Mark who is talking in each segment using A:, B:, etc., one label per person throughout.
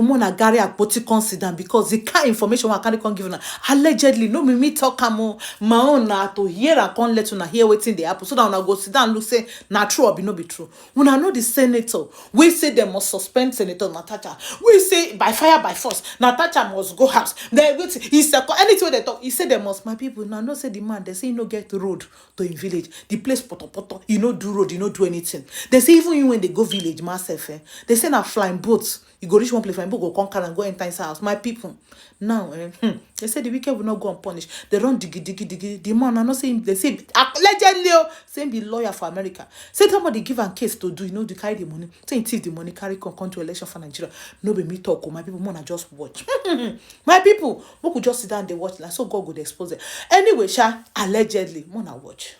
A: Mona Gary Akpoti consider because the kind information I can't give her allegedly no me talk am my own na to hear and can't let una hear waiting the happen so that una go sit down and look say na true or be no be true. Una know the senator we say they must suspend Senator Natasha. We say by fire by force Natasha must go house. They wait he said anything they talk he said they must. My people now no say the man they say he no get road to in village the place poto you no do road you no do anything. They say even you when they go village myself they say na flying boats. You go reach one place, flying boat go conquer and go enter inside house. My people, now they say the wicked will not go unpunished. They run diggy. The man, I'm not saying they say allegedly, saying be lawyer for America. Say somebody give a case to do, they carry the money. Say thief the money, carry come to election for Nigeria. No be me talk. My people, wanna just watch. My people, who could just sit down and watch. Like so, God would expose it. Anyway, allegedly, wanna watch.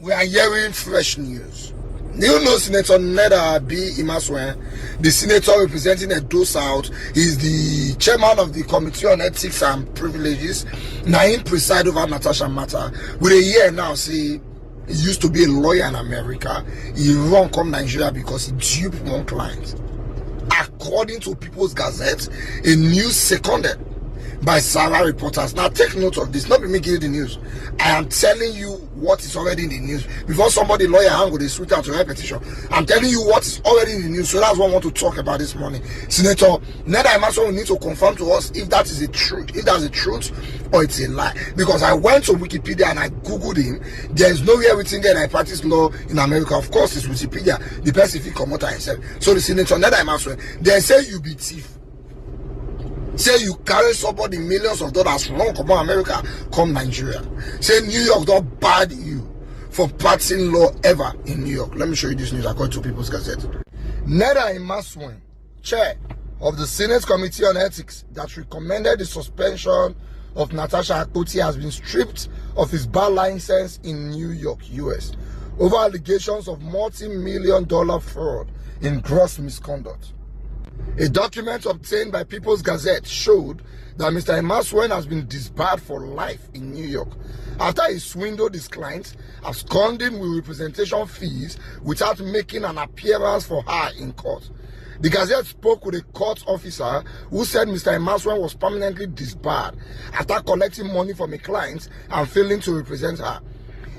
B: We are hearing fresh news. You know Senator Neda Imaseun, the senator representing Edo South, is the chairman of the Committee on Ethics and Privileges. Now he preside over Natasha matter. With a year now, see, he used to be a lawyer in America. He run come Nigeria because he duped one client. According to People's Gazette, a news seconded by Sarah reporters. Now take note of this. Not be me giving the news. I am telling you what is already in the news. Before somebody lawyer hang with a sweet out to write petition, I'm telling you what is already in the news. So that's what I want to talk about this morning. Senator Neda Imaseun will need to confirm to us if that is the truth, if that's the truth or it's a lie. Because I went to Wikipedia and I googled him. There is nowhere written there that I practice law in America. Of course, it's Wikipedia. The person if he come out himself. So the Senator Neda Imaseun, they say you be thief. Say you carry somebody millions of dollars from America, come Nigeria. Say New York don't bad you for practicing law ever in New York. Let me show you this news according to People's Gazette. Neda Imaseun, chair of the Senate Committee on Ethics that recommended the suspension of Natasha Akpoti, has been stripped of his bar license in New York, US, over allegations of multi-million-dollar fraud in gross misconduct. A document obtained by People's Gazette showed that Mr. Imaseun has been disbarred for life in New York after he swindled his clients, absconding with representation fees without making an appearance for her in court. The Gazette spoke with a court officer who said Mr. Imaseun was permanently disbarred after collecting money from a client and failing to represent her.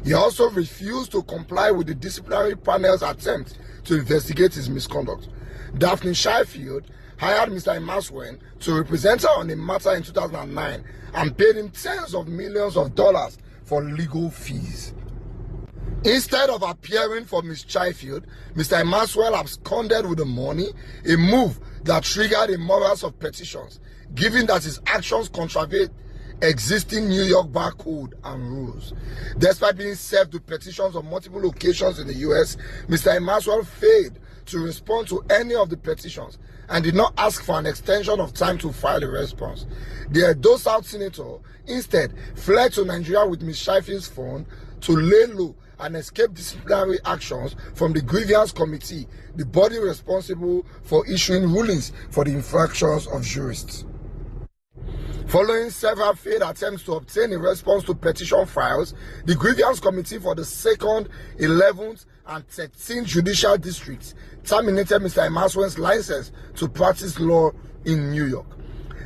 B: He also refused to comply with the disciplinary panel's attempt to investigate his misconduct. Daphne Sheffield hired Mr. Imaseun to represent her on a matter in 2009 and paid him tens of millions of dollars for legal fees. Instead of appearing for Ms. Sheffield, Mr. Imaseun absconded with the money, a move that triggered a morass of petitions, given that his actions contravene existing New York bar code and rules. Despite being served with petitions on multiple occasions in the US, Mr. Imaseun failed to respond to any of the petitions and did not ask for an extension of time to file a response. The Edo South senator instead fled to Nigeria with Ms. Sheffield's phone to lay low and escape disciplinary actions from the grievance committee, the body responsible for issuing rulings for the infractions of jurists. Following several failed attempts to obtain a response to petition files, the grievance committee for the 2nd, 11th, and 13th judicial districts terminated Mr. Imaseun's license to practice law in New York.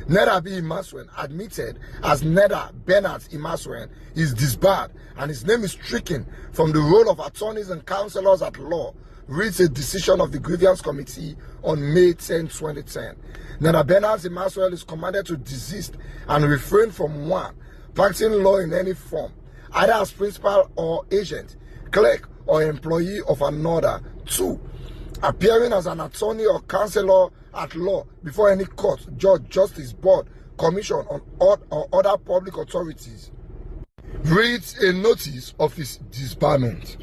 B: Neda Imaseun, admitted as Neda Bernard Imaseun, is disbarred and his name is stricken from the role of attorneys and counselors at law, reads a decision of the grievance committee on May 10, 2010. Neda Bernard Imaseun is commanded to desist and refrain from 1. Practicing law in any form, either as principal or agent, clerk or employee of another. 2. Appearing as an attorney or counselor at law before any court, judge, justice, board, commission, or other public authorities. Reads a notice of his disbarment.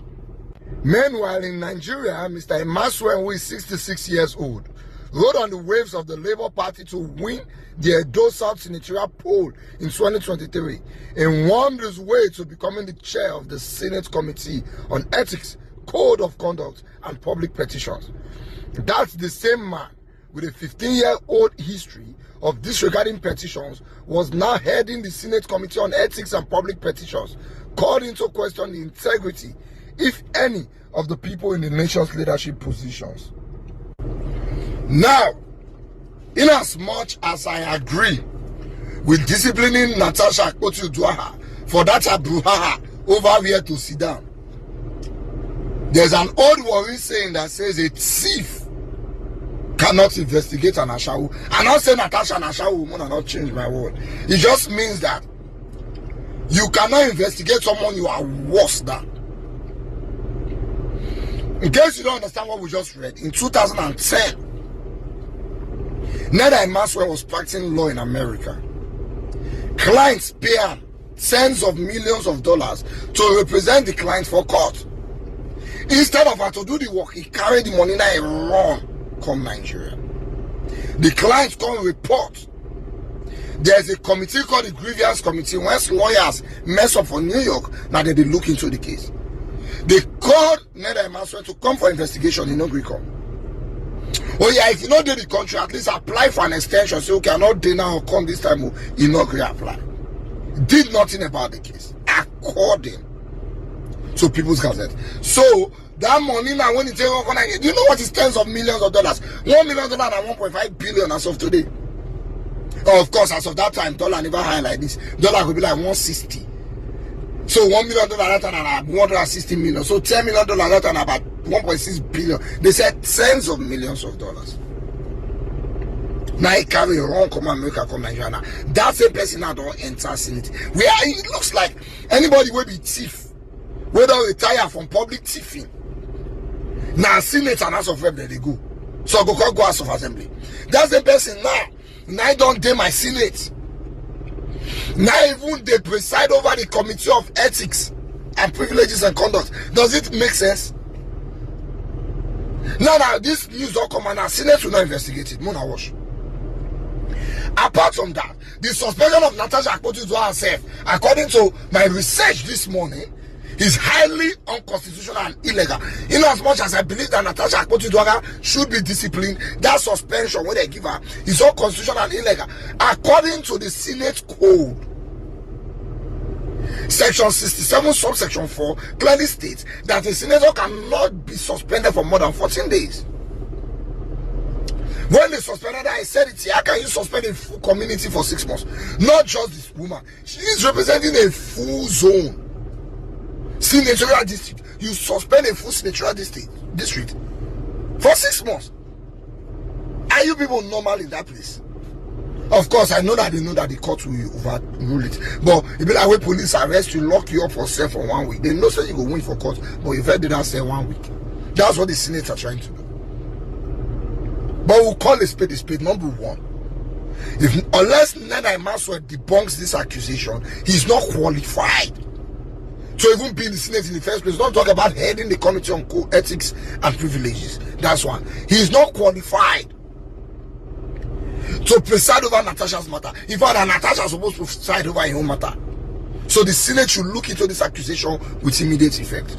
B: Meanwhile, in Nigeria, Mr. Imaseun, who is 66 years old, rode on the waves of the Labour Party to win the Edo South senatorial poll in 2023 and won his way to becoming the chair of the Senate Committee on Ethics, Code of Conduct, and Public Petitions. That's the same man with a 15-year-old history of disregarding petitions was now heading the Senate Committee on Ethics and Public Petitions, called into question the integrity, if any, of the people in the nation's leadership positions. Now, In as much as I agree with disciplining Natasha Akpoti-Uduaghan for that brouhaha over here to sit down, there's an old warrior saying that says a thief cannot investigate an ashawo. I'm not saying Natasha and ashawo woman are not change my word. It just means that you cannot investigate someone you are worse than. In case you don't understand what we just read, in 2010, Neda Imaseun was practicing law in America. Clients pay him tens of millions of dollars to represent the client for court. Instead of her to do the work, he carried the money and run come Nigeria. The clients come report. There's a committee called the Grievance Committee. Once lawyers mess up for New York, now they look into the case. They called Neda Imaseun to come for investigation. He no agree come. Oh yeah, if you not do the country, at least apply for an extension. So you cannot do now or come this time. He no agree apply. Did nothing about the case according to People's Gazette. So that money now, when you take do you know what is tens of millions of dollars? $1 million and 1.5 billion as of today. Oh, of course, as of that time, dollar never high like this. Dollar could be like 160. So $1 million that and about 160 million. So $10 million that and about 1.6 billion. They said tens of millions of dollars. Now he carry a wrong come America, come Nigeria. Now that same person now don't enter Senate. Where it looks like anybody will be thief, whether retire from public thieving. Now Senate and House of Rep they go. So go House of Assembly. That's the person now. Now I don't do my Senate. Now even they preside over the Committee of Ethics and Privileges and Conduct. Does it make sense? Now this news don't come and now Senate will not investigate it. Mona wash. Apart from that, the suspension of Natasha Akpoti-Uduaghan herself, according to my research this morning, is highly unconstitutional and illegal. In as much as I believe that Natasha Akpoti-Uduaghan should be disciplined, that suspension when they give her is unconstitutional and illegal. According to the Senate Code, Section 67, subsection 4 clearly states that a senator cannot be suspended for more than 14 days. When they suspended her, I said it here, how can you suspend a full community for 6 months? Not just this woman. She is representing a full zone. Senatorial district. You suspend a full senatorial district for 6 months. Are you people normal in that place? Of course, I know that they know that the court will overrule it. But if be like when police arrest you, lock you up for sale for 1 week, they know say you go win for court, but if I did not say 1 week. That's what the Senate are trying to do. But we'll call a spade, number one. Unless Neda Imaseun debunks this accusation, he's not qualified to even be in the Senate in the first place. Don't talk about heading the Committee on Ethics and Privileges. That's one. He's not qualified to preside over Natasha's matter. In fact, Natasha is supposed to preside over her own matter. So the Senate should look into this accusation with immediate effect.